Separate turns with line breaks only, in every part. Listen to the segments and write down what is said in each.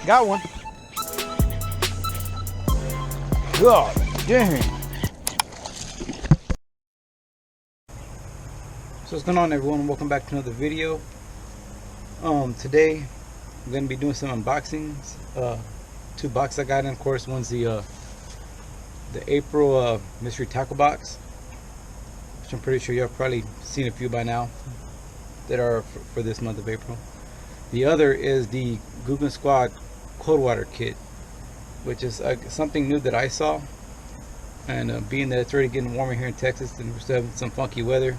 Got one. God dang. So what's going on, everyone? Welcome back to another video. Today I'm going to be doing some unboxings. Two boxes I got in. Of course, one's the April mystery tackle box, which I'm pretty sure you've probably seen a few by now that are for this month of April. The other is the Googan Squad cold water kit, which is something new that I saw. And being that it's already getting warmer here in Texas and we're still having some funky weather,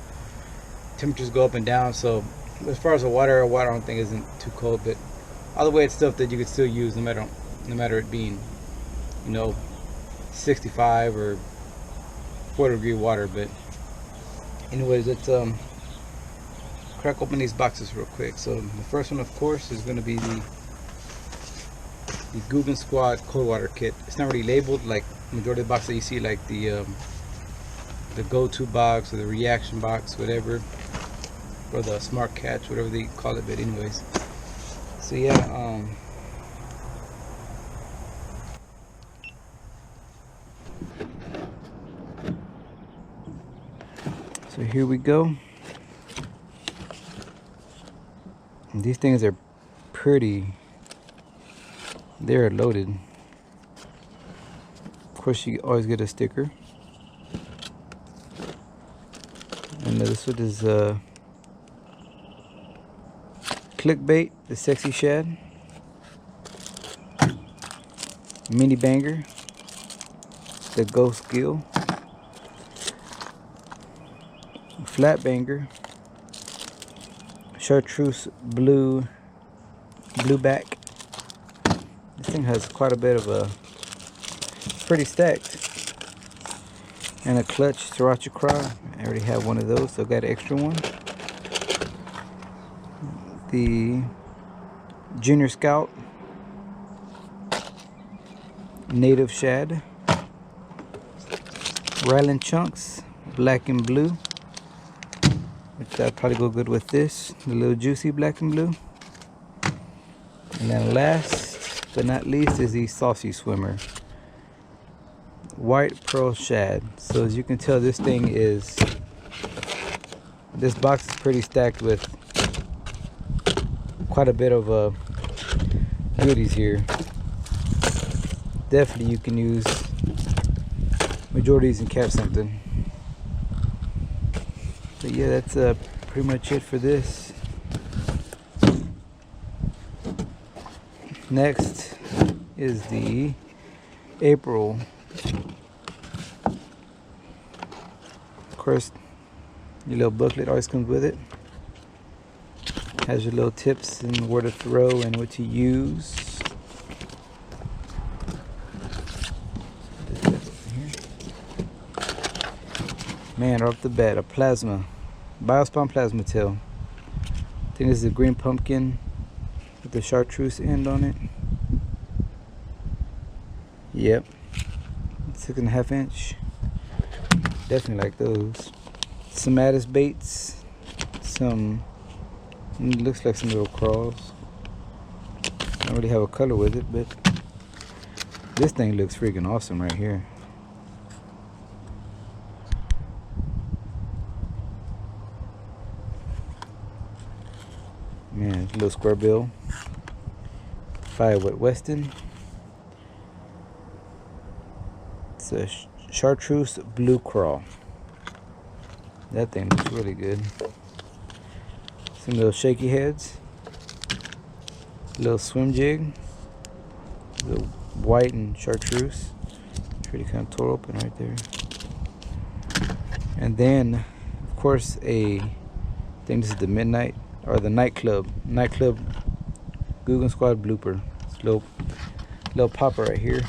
temperatures go up and down. So as far as the water I don't think isn't too cold, but either way, it's stuff that you could still use no matter it being, you know, 65 or 40-degree water. But anyways, let's crack open these boxes real quick. So the first one, of course, is going to be the Googan Squad cold water kit. It's not really labeled like majority of the boxes that you see, like the go-to box or the reaction box, whatever, or the smart catch, whatever they call it. But anyways, so yeah, so here we go. And these things are pretty, they're loaded. Of course, you always get a sticker. And this one is Clickbait, the Sexy Shad, Mini Banger, the Ghost Gill, Flat Banger, Chartreuse Blue Back. This thing has quite a bit of a, pretty stacked. And a clutch Sriracha Cry. I already have one of those, so I got an extra one. The Junior Scout Native Shad, Ryland Chunks Black and Blue, which that'll probably go good with this, the little juicy black and blue. And then last but not least is the Saucy Swimmer White Pearl Shad. So as you can tell, this box is pretty stacked with quite a bit of goodies here. Definitely you can use majorities and catch something. But yeah, that's pretty much it for this. Next is the April. Of course, your little booklet always comes with it. Has your little tips and where to throw and what to use. Man, right off the bat, a plasma, Biospawn plasma tail. I think this is a green pumpkin with the chartreuse end on it. Yep, 6.5 inch. Definitely like those. Some Addis baits, some, it looks like some little crawls. I don't really have a color with it, but this thing looks freaking awesome right here. Man, little square bill. Firewet Weston. It's a chartreuse blue crawl. That thing looks really good. Some little shaky heads. Little swim jig. Little white and chartreuse. Pretty kind of tore open right there. And then, of course, I think this is the midnight or the nightclub Googan Squad blooper. It's a little popper right here.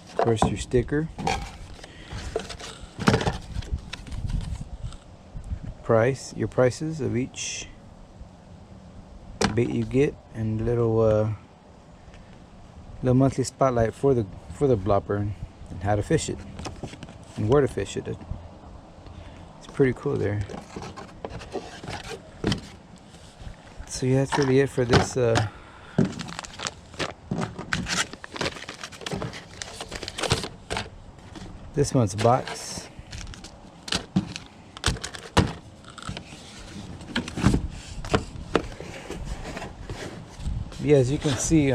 Of course, your sticker, your prices of each bait you get, and little monthly spotlight for the blopper and how to fish it and where to fish it. It's pretty cool there. So yeah, that's really it for this this month's box. Yeah, as you can see,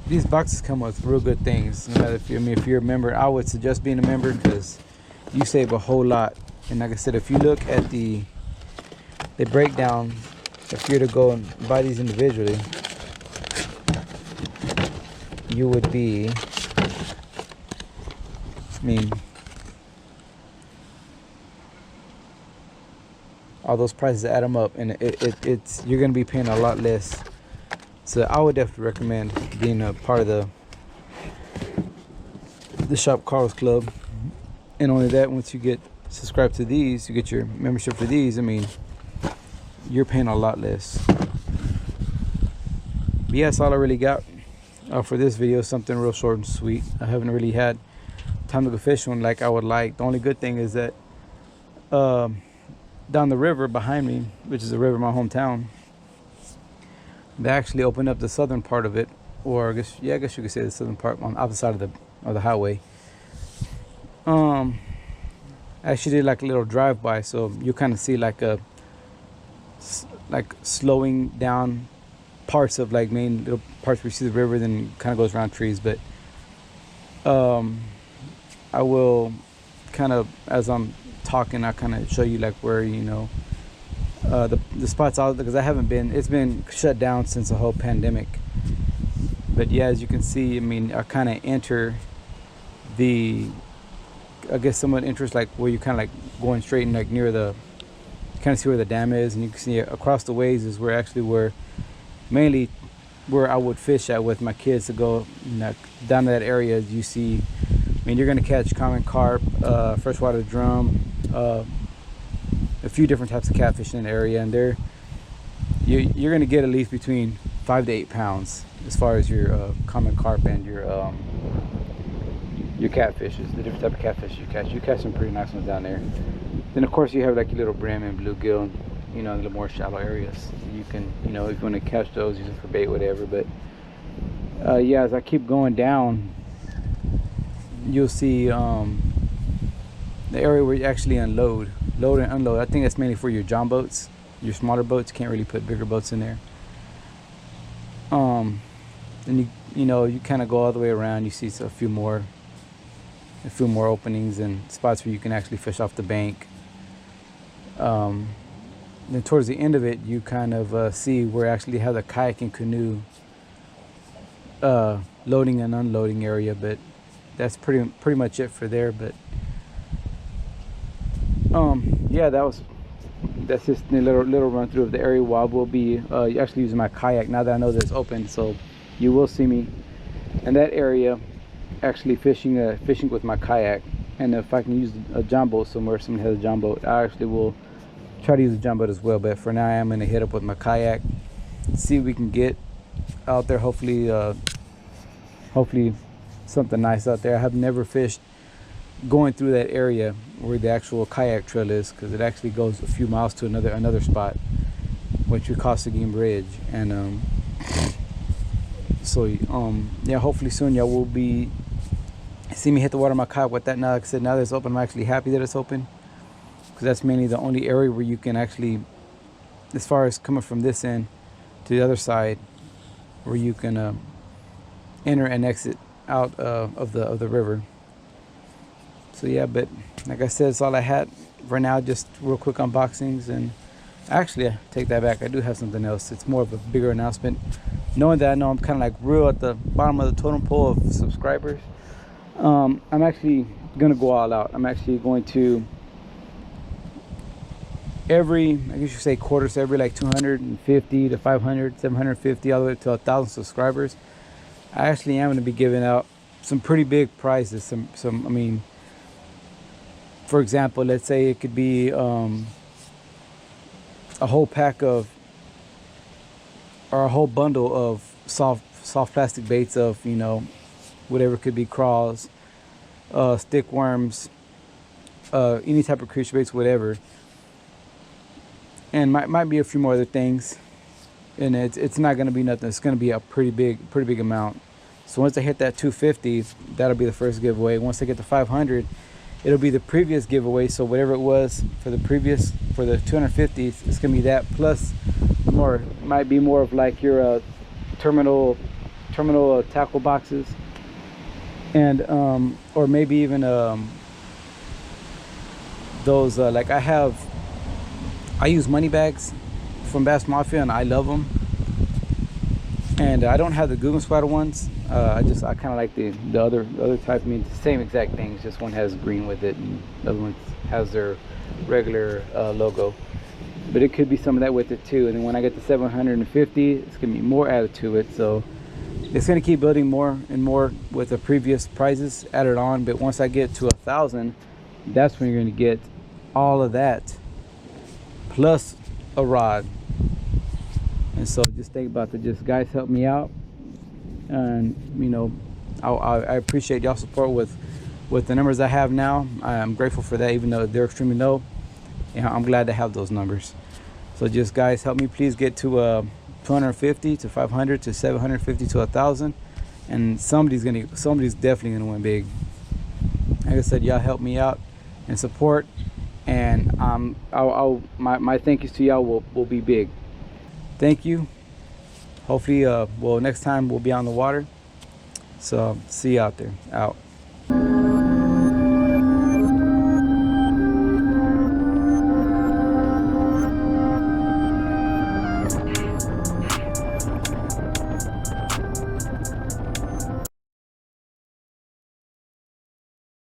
these boxes come with real good things. No matter if you're a member, I would suggest being a member because you save a whole lot. And like I said, if you look at the breakdown, if you're to go and buy these individually, you would be, all those prices add them up, and it's you're gonna be paying a lot less. So I would definitely recommend being a part of the Shop Carlos Club. And only that, once you get subscribed to these, you get your membership for these, you're paying a lot less. But yeah, that's all I really got for this video. Something real short and sweet. I haven't really had time to go fishing like I would like. The only good thing is that down the river behind me, which is the river in my hometown, they actually opened up the southern part of it, or I guess you could say the southern part on the opposite side of the highway. I actually did like a little drive-by, so you kind of see like slowing down parts of like main little parts where you see the river, then kind of goes around trees. But I will kind of, as I'm talking, I kind of show you like where the spots out, because I haven't been, it's been shut down since the whole pandemic. But yeah, as you can see, I kind of enter the, I guess somewhat interest, like where you kind of like going straight and like near the, kind of see where the dam is, and you can see across the ways is where mainly where I would fish at with my kids to go down to that area. As you see, you're gonna catch common carp, freshwater drum, a few different types of catfish in the area, and you're gonna get at least between 5 to 8 pounds as far as your common carp and your catfishes, the different type of catfish you catch. You catch some pretty nice ones down there. Then of course you have like your little brim and bluegill, in the little more shallow areas. You can, if you want to catch those, use them for bait, whatever. But yeah, as I keep going down, you'll see the area where you actually load and unload. I think that's mainly for your john boats, your smaller boats. Can't really put bigger boats in there. Then you kind of go all the way around. You see a few more openings and spots where you can actually fish off the bank. Then towards the end of it, you kind of see where actually have the kayak and canoe loading and unloading area. But that's pretty much it for there. But yeah, that's just a little run through of the area where I will be actually using my kayak now that I know that it's open. So you will see me in that area actually fishing with my kayak. And if I can use a john boat somewhere, someone has a john boat, I actually will try to use a john boat as well. But for now, I am going to hit up with my kayak, see if we can get out there. Hopefully something nice out there. I have never fished going through that area where the actual kayak trail is, because it actually goes a few miles to another spot, which we call Seguin Bridge. And so yeah, hopefully soon y'all will be see me hit the water on my kayak with that. Now, like I said, now that it's open, I'm actually happy that it's open, because that's mainly the only area where you can actually, as far as coming from this end to the other side, where you can enter and exit out of the river. So yeah, but like I said, it's all I had for now. Just real quick unboxings. And actually, I take that back, I do have something else. It's more of a bigger announcement, knowing that I know I'm kind of like real at the bottom of the totem pole of subscribers. I'm actually gonna go all out. I'm actually going to, every, I guess you say quarters, every like 250 to 500, 750, all the way to 1,000 subscribers, I actually am going to be giving out some pretty big prizes. Some for example, let's say it could be a whole pack of, or a whole bundle of soft plastic baits of, whatever, could be crawls, stick worms, any type of creature baits, whatever. And might be a few more other things. And it's not going to be nothing. It's going to be a pretty big amount. So once they hit that 250, that'll be the first giveaway. Once they get to 500, it'll be the previous giveaway. So whatever it was for the previous, for the 250s, it's gonna be that plus more. Might be more of like your terminal tackle boxes, and or maybe even those like I use money bags from Bass Mafia, and I love them. And I don't have the Googan Squad ones. I kind of like the other type. I mean, the same exact things, just one has green with it and the other one has their regular logo. But it could be some of that with it too. And then when I get to 750, it's gonna be more added to it. So it's gonna keep building more and more with the previous prizes added on. But once I get to 1,000, that's when you're gonna get all of that plus a rod. And so just think about that. Just guys, help me out. And you know, I appreciate y'all support with the numbers I have now. I'm grateful for that, even though they're extremely low. And I'm glad to have those numbers. So just guys, help me please get to 250 to 500 to 750 to 1,000, and somebody's definitely gonna win big. Like I said, y'all help me out and support, and my thank yous to y'all will be big. Thank you. Hopefully well, next time we'll be on the water. So see you out there. Out.